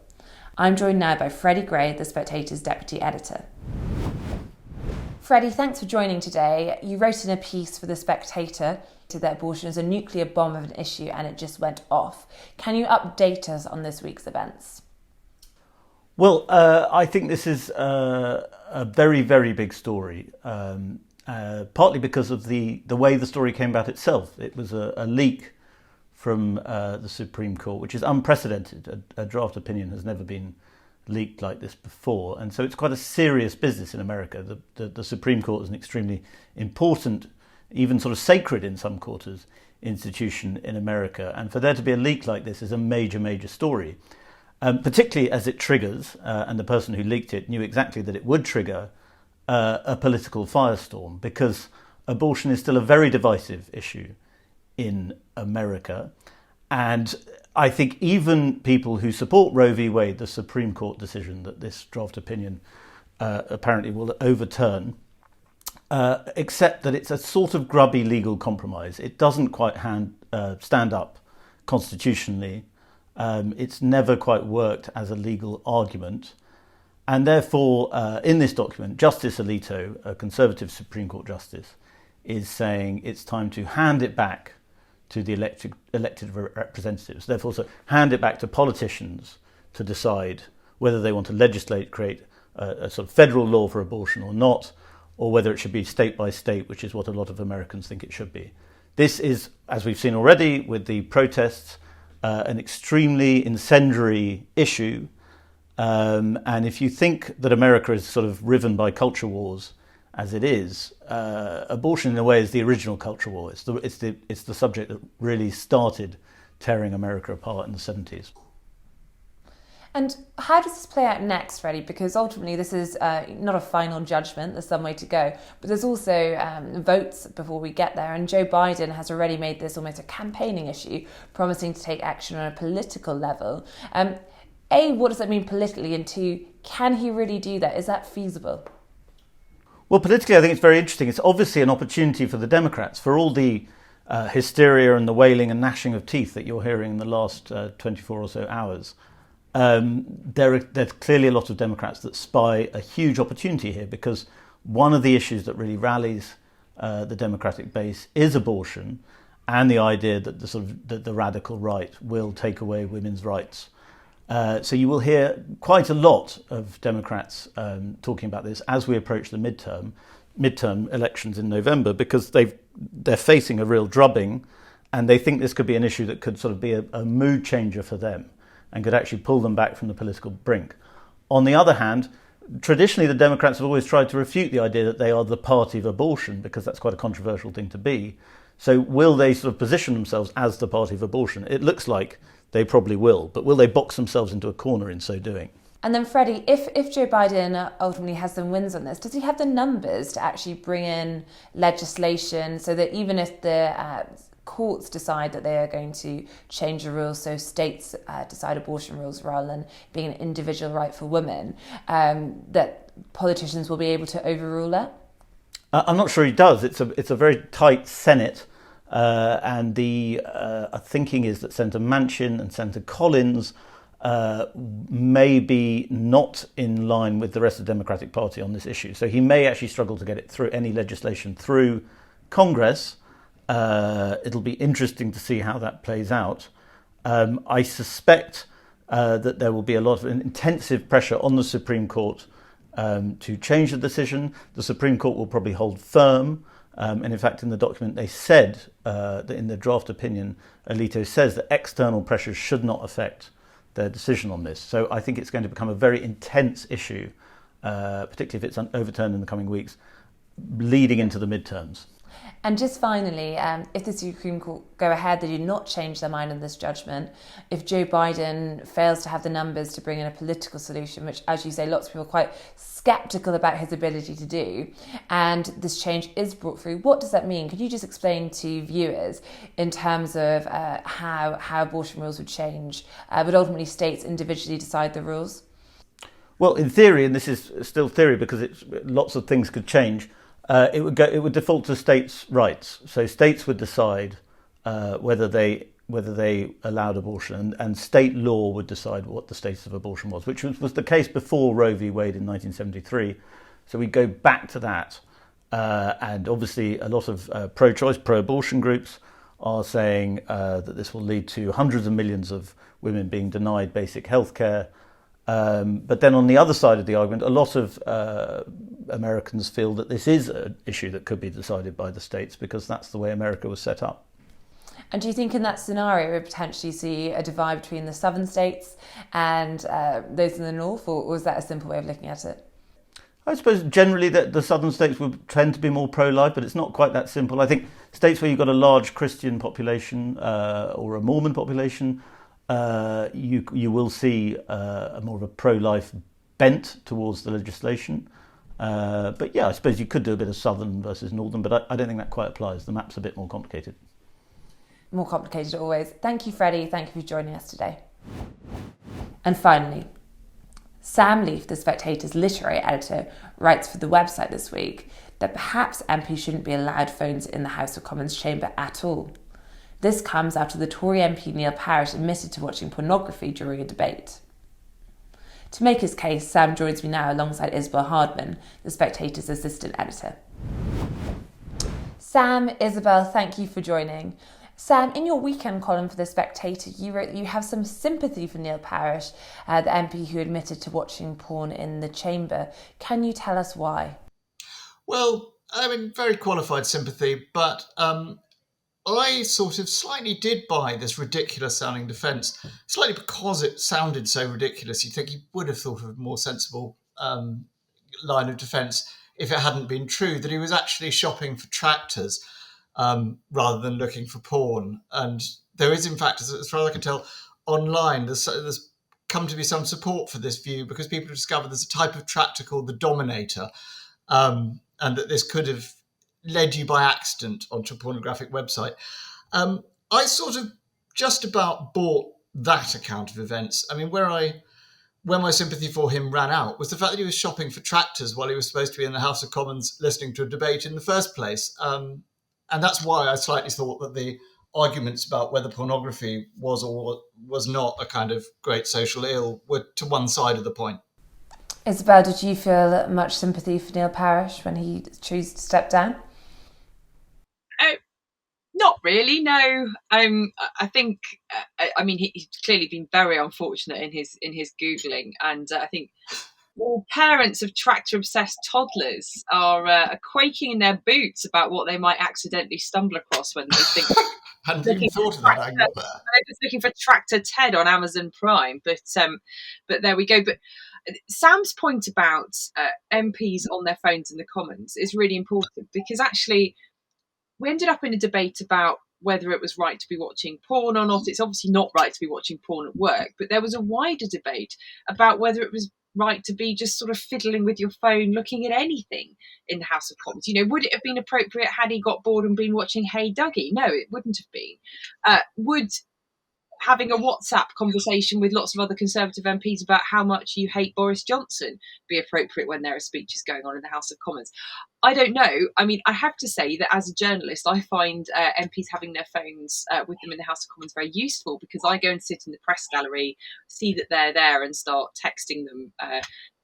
I'm joined now by Freddy Gray, the Spectator's deputy editor. Freddy, thanks for joining today. You wrote in a piece for The Spectator that abortion is a nuclear bomb of an issue and it just went off. Can you update us on this week's events? Well, I think this is a very, very big story, partly because of the way the story came about itself. It was a leak from the Supreme Court, which is unprecedented. A draft opinion has never been leaked like this before. And so it's quite a serious business in America. The Supreme Court is an extremely important, even sort of sacred in some quarters, institution in America. And for there to be a leak like this is a major, major story, particularly as it triggers, and the person who leaked it knew exactly that it would trigger a political firestorm, because abortion is still a very divisive issue in America. And I think even people who support Roe v. Wade, the Supreme Court decision that this draft opinion apparently will overturn, accept that it's a sort of grubby legal compromise. It doesn't quite stand up constitutionally. It's never quite worked as a legal argument. And therefore, in this document, Justice Alito, a Conservative Supreme Court justice, is saying it's time to hand it back to the elected representatives. Therefore, so hand it back to politicians to decide whether they want to legislate, create a sort of federal law for abortion or not, or whether it should be state by state, which is what a lot of Americans think it should be. This is, as we've seen already with the protests, an extremely incendiary issue. And if you think that America is sort of riven by culture wars, as it is, abortion in a way is the original culture war. It's the subject that really started tearing America apart in the 70s. And how does this play out next, Freddie? Because ultimately this is not a final judgment, there's some way to go, but there's also votes before we get there, and Joe Biden has already made this almost a campaigning issue, promising to take action on a political level. A, what does that mean politically? And two, can he really do that? Is that feasible? Well, politically, I think it's very interesting. It's obviously an opportunity for the Democrats, for all the hysteria and the wailing and gnashing of teeth that you're hearing in the last 24 or so hours. There's clearly a lot of Democrats that spy a huge opportunity here, because one of the issues that really rallies the Democratic base is abortion, and the idea that the radical right will take away women's rights. So you will hear quite a lot of Democrats talking about this as we approach the midterm elections in November, because they're facing a real drubbing, and they think this could be an issue that could sort of be a mood changer for them and could actually pull them back from the political brink. On the other hand, traditionally the Democrats have always tried to refute the idea that they are the party of abortion, because that's quite a controversial thing to be. So will they sort of position themselves as the party of abortion? It looks like they probably will, but will they box themselves into a corner in so doing? And then Freddie, if Joe Biden ultimately has some wins on this, does he have the numbers to actually bring in legislation so that even if the courts decide that they are going to change the rules, so states decide abortion rules rather than being an individual right for women, that politicians will be able to overrule that? I'm not sure he does. It's a very tight Senate. And the thinking is that Senator Manchin and Senator Collins may be not in line with the rest of the Democratic Party on this issue. So he may actually struggle to get it through, any legislation through Congress. It'll be interesting to see how that plays out. I suspect that there will be a lot of intensive pressure on the Supreme Court to change the decision. The Supreme Court will probably hold firm. And in fact, in the document, they said that in the draft opinion, Alito says that external pressures should not affect their decision on this. So I think it's going to become a very intense issue, particularly if it's overturned in the coming weeks, leading into the midterms. And just finally, if the Supreme Court go ahead, they do not change their mind on this judgment. If Joe Biden fails to have the numbers to bring in a political solution, which, as you say, lots of people are quite sceptical about his ability to do, and this change is brought through, what does that mean? Could you just explain to viewers in terms of how abortion rules would change? Would ultimately states individually decide the rules? Well, in theory, and this is still theory because lots of things could change, it would default to states' rights. So states would decide whether they allowed abortion, and state law would decide what the status of abortion was, which was the case before Roe v. Wade in 1973. So we go back to that. And obviously a lot of pro-choice, pro-abortion groups are saying that this will lead to hundreds of millions of women being denied basic health care. But then on the other side of the argument, a lot of Americans feel that this is an issue that could be decided by the states because that's the way America was set up. And do you think in that scenario we potentially see a divide between the southern states and those in the north, or is that a simple way of looking at it? I suppose generally that the southern states would tend to be more pro-life, but it's not quite that simple. I think states where you've got a large Christian population or a Mormon population, you will see a more of a pro-life bent towards the legislation. But yeah, I suppose you could do a bit of southern versus northern, but I don't think that quite applies. The map's a bit more complicated. More complicated always. Thank you, Freddie. Thank you for joining us today. And finally, Sam Leith, the Spectator's literary editor, writes for the website this week that perhaps MPs shouldn't be allowed phones in the House of Commons chamber at all. This comes after the Tory MP Neil Parish admitted to watching pornography during a debate. To make his case, Sam joins me now alongside Isabel Hardman, the Spectator's assistant editor. Sam, Isabel, thank you for joining. Sam, in your weekend column for The Spectator, you wrote that you have some sympathy for Neil Parish, the MP who admitted to watching porn in the chamber. Can you tell us why? Well, I mean, very qualified sympathy, but I sort of slightly did buy this ridiculous-sounding defence, slightly because it sounded so ridiculous. You'd think he would have thought of a more sensible line of defence if it hadn't been true, that he was actually shopping for tractors rather than looking for porn. And there is, in fact, as far as I can tell, online, there's come to be some support for this view because people have discovered there's a type of tractor called the Dominator, and that this could have led you by accident onto a pornographic website. I sort of just about bought that account of events. I mean, where my sympathy for him ran out was the fact that he was shopping for tractors while he was supposed to be in the House of Commons listening to a debate in the first place. And that's why I slightly thought that the arguments about whether pornography was or was not a kind of great social ill were to one side of the point. Isabel, did you feel much sympathy for Neil Parish when he chose to step down? Not really, no. I think, I mean, he's clearly been very unfortunate in his Googling, and I think all parents of tractor-obsessed toddlers are quaking in their boots about what they might accidentally stumble across when they think. Hadn't even thought of that angle there. I was looking for Tractor Ted on Amazon Prime, but there we go. But Sam's point about MPs on their phones in the Commons is really important because actually we ended up in a debate about whether it was right to be watching porn or not. It's obviously not right to be watching porn at work, but there was a wider debate about whether it was right to be just sort of fiddling with your phone, looking at anything in the House of Commons. You know, would it have been appropriate had he got bored and been watching Hey Dougie? No, it wouldn't have been. Would having a WhatsApp conversation with lots of other Conservative MPs about how much you hate Boris Johnson be appropriate when there are speeches going on in the House of Commons? I don't know. I mean, I have to say that as a journalist, I find MPs having their phones with them in the House of Commons very useful because I go and sit in the press gallery, see that they're there and start texting them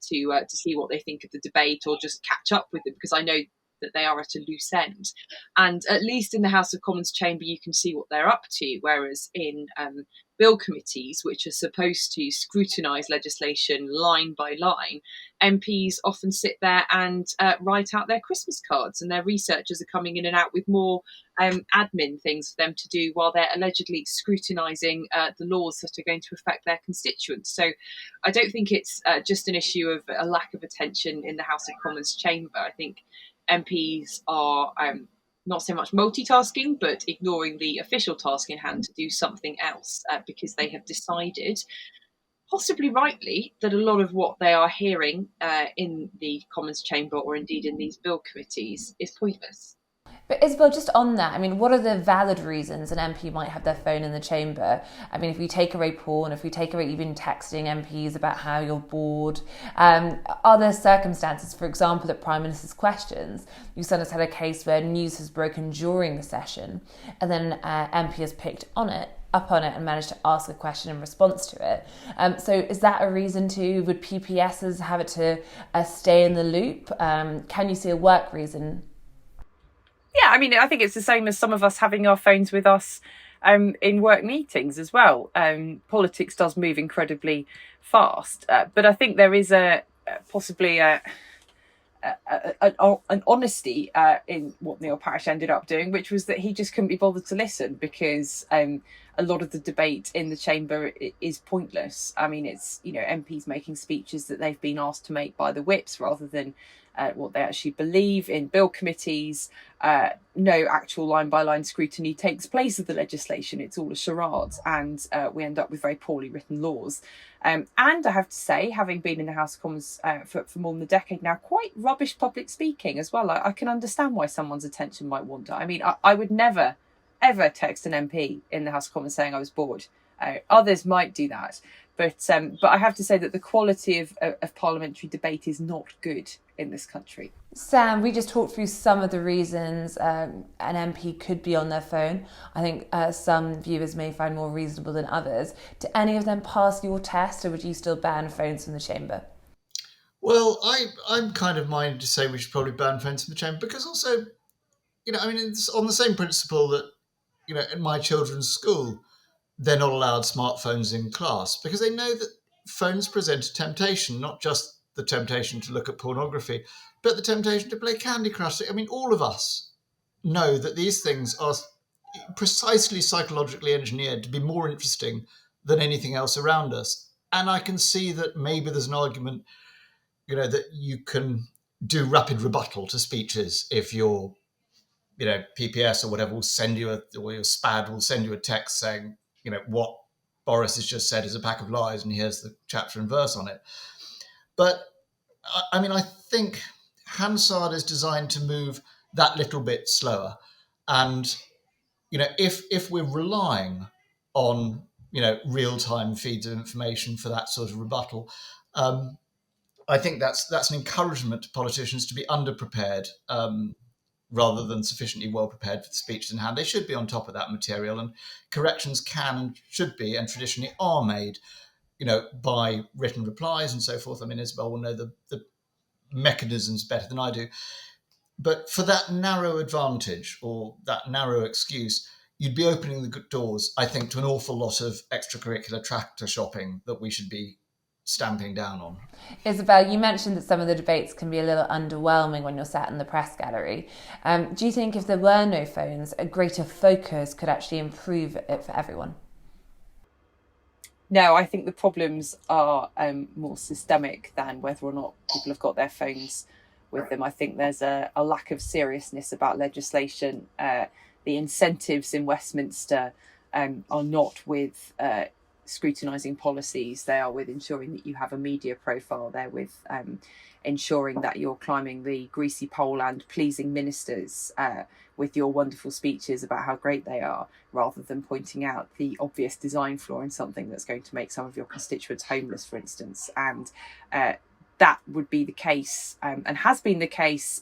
to see what they think of the debate or just catch up with them because I know that they are at a loose end. And at least in the House of Commons chamber, you can see what they're up to, whereas in bill committees, which are supposed to scrutinise legislation line by line, MPs often sit there and write out their Christmas cards, and their researchers are coming in and out with more admin things for them to do while they're allegedly scrutinising the laws that are going to affect their constituents. So I don't think it's just an issue of a lack of attention in the House of Commons chamber. I think MPs are not so much multitasking, but ignoring the official task in hand to do something else because they have decided, possibly rightly, that a lot of what they are hearing in the Commons chamber or indeed in these bill committees is pointless. But Isabel, just on that, I mean, what are the valid reasons an MP might have their phone in the chamber? I mean, if we take away porn, if we take away even texting MPs about how you're bored, are there circumstances, for example, at Prime Minister's questions, you sometimes had a case where news has broken during the session and then MP has picked up on it and managed to ask a question in response to it. So is that a reason would PPSs have it to stay in the loop? Can you see a work reason Yeah, I mean, I think it's the same as some of us having our phones with us in work meetings as well. Politics does move incredibly fast, but I think there is possibly an honesty in what Neil Parish ended up doing, which was that he just couldn't be bothered to listen because a lot of the debate in the chamber is pointless. I mean, it's, MPs making speeches that they've been asked to make by the whips rather than what they actually believe in bill committees. No actual line-by-line scrutiny takes place of the legislation. It's all a charade, and we end up with very poorly written laws. And I have to say, having been in the House of Commons for more than a decade now, quite rubbish public speaking as well. I can understand why someone's attention might wander. I mean, I would never, ever text an MP in the House of Commons saying I was bored. Others might do that. But I have to say that the quality of parliamentary debate is not good in this country. Sam, we just talked through some of the reasons an MP could be on their phone. I think some viewers may find more reasonable than others. Do any of them pass your test, or would you still ban phones from the chamber? Well, I'm kind of minded to say we should probably ban phones from the chamber, because also, it's on the same principle that, in my children's school, they're not allowed smartphones in class because they know that phones present a temptation, not just the temptation to look at pornography, but the temptation to play Candy Crush. I mean, all of us know that these things are precisely psychologically engineered to be more interesting than anything else around us. And I can see that maybe there's an argument, that you can do rapid rebuttal to speeches if your, PPS or whatever will send you or your SPAD will send you a text saying, what Boris has just said is a pack of lies, and here's the chapter and verse on it. But I think Hansard is designed to move that little bit slower. And, if we're relying on, real-time feeds of information for that sort of rebuttal, I think that's an encouragement to politicians to be underprepared, rather than sufficiently well prepared for the speeches in hand. They should be on top of that material, and corrections can and should be, and traditionally are made, by written replies and so forth. I mean, Isabel will know the mechanisms better than I do. But for that narrow advantage or that narrow excuse, you'd be opening the doors, I think, to an awful lot of extracurricular tractor shopping that we should be stamping down on. Isabel, you mentioned that some of the debates can be a little underwhelming when you're sat in the press gallery. Do you think if there were no phones, a greater focus could actually improve it for everyone? No, I think the problems are more systemic than whether or not people have got their phones with them. I think there's a lack of seriousness about legislation. The incentives in Westminster are not with scrutinising policies. They are with ensuring that you have a media profile. They're with ensuring that you're climbing the greasy pole and pleasing ministers with your wonderful speeches about how great they are, rather than pointing out the obvious design flaw in something that's going to make some of your constituents homeless, for instance. And that would be the case, and has been the case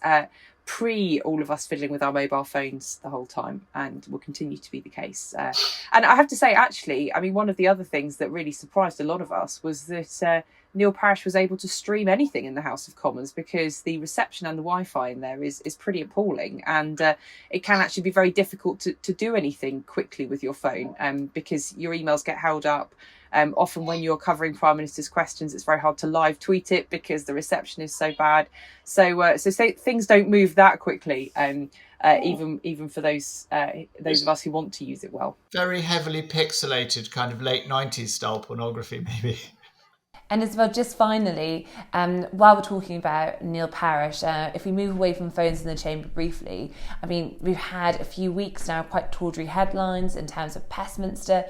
pre all of us fiddling with our mobile phones the whole time, and will continue to be the case. And I have to say, actually, one of the other things that really surprised a lot of us was that Neil Parish was able to stream anything in the House of Commons, because the reception and the Wi-Fi in there is pretty appalling, and it can actually be very difficult to do anything quickly with your phone, because your emails get held up. Often when you're covering Prime Minister's questions, it's very hard to live tweet it because the reception is so bad. So things don't move that quickly, even for those of us who want to use it well. Very heavily pixelated, kind of late 90s style pornography, maybe. And Isabel, just finally, while we're talking about Neil Parish, if we move away from phones in the chamber briefly, we've had a few weeks now quite tawdry headlines in terms of Westminster.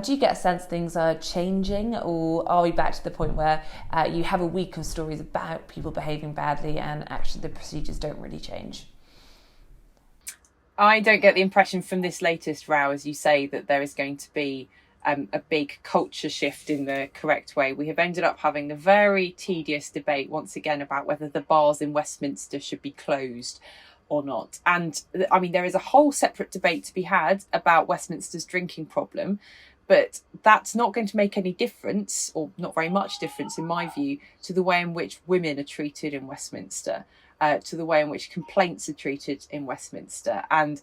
Do you get a sense things are changing, or are we back to the point where you have a week of stories about people behaving badly and actually the procedures don't really change? I don't get the impression from this latest row, as you say, that there is going to be a big culture shift in the correct way. We have ended up having a very tedious debate once again about whether the bars in Westminster should be closed or not. And there is a whole separate debate to be had about Westminster's drinking problem, but that's not going to make any difference, or not very much difference in my view, to the way in which women are treated in Westminster. to the way in which complaints are treated in Westminster. And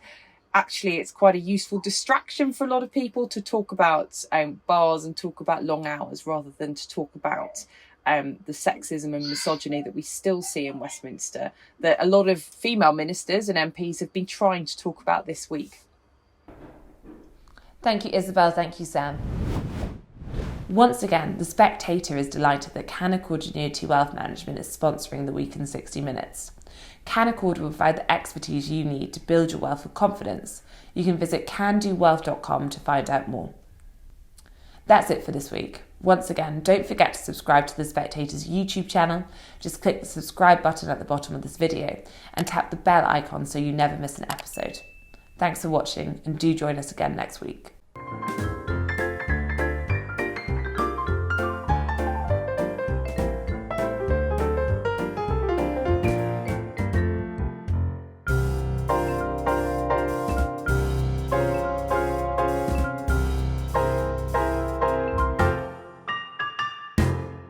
actually, it's quite a useful distraction for a lot of people to talk about bars and talk about long hours rather than to talk about the sexism and misogyny that we still see in Westminster, that a lot of female ministers and MPs have been trying to talk about this week. Thank you, Isabel. Thank you, Sam. Once again, The Spectator is delighted that Canaccord Genuity Wealth Management is sponsoring the week in 60 minutes. Canaccord will provide the expertise you need to build your wealth with confidence. You can visit candowealth.com to find out more. That's it for this week. Once again, don't forget to subscribe to The Spectator's YouTube channel. Just click the subscribe button at the bottom of this video and tap the bell icon so you never miss an episode. Thanks for watching, and do join us again next week.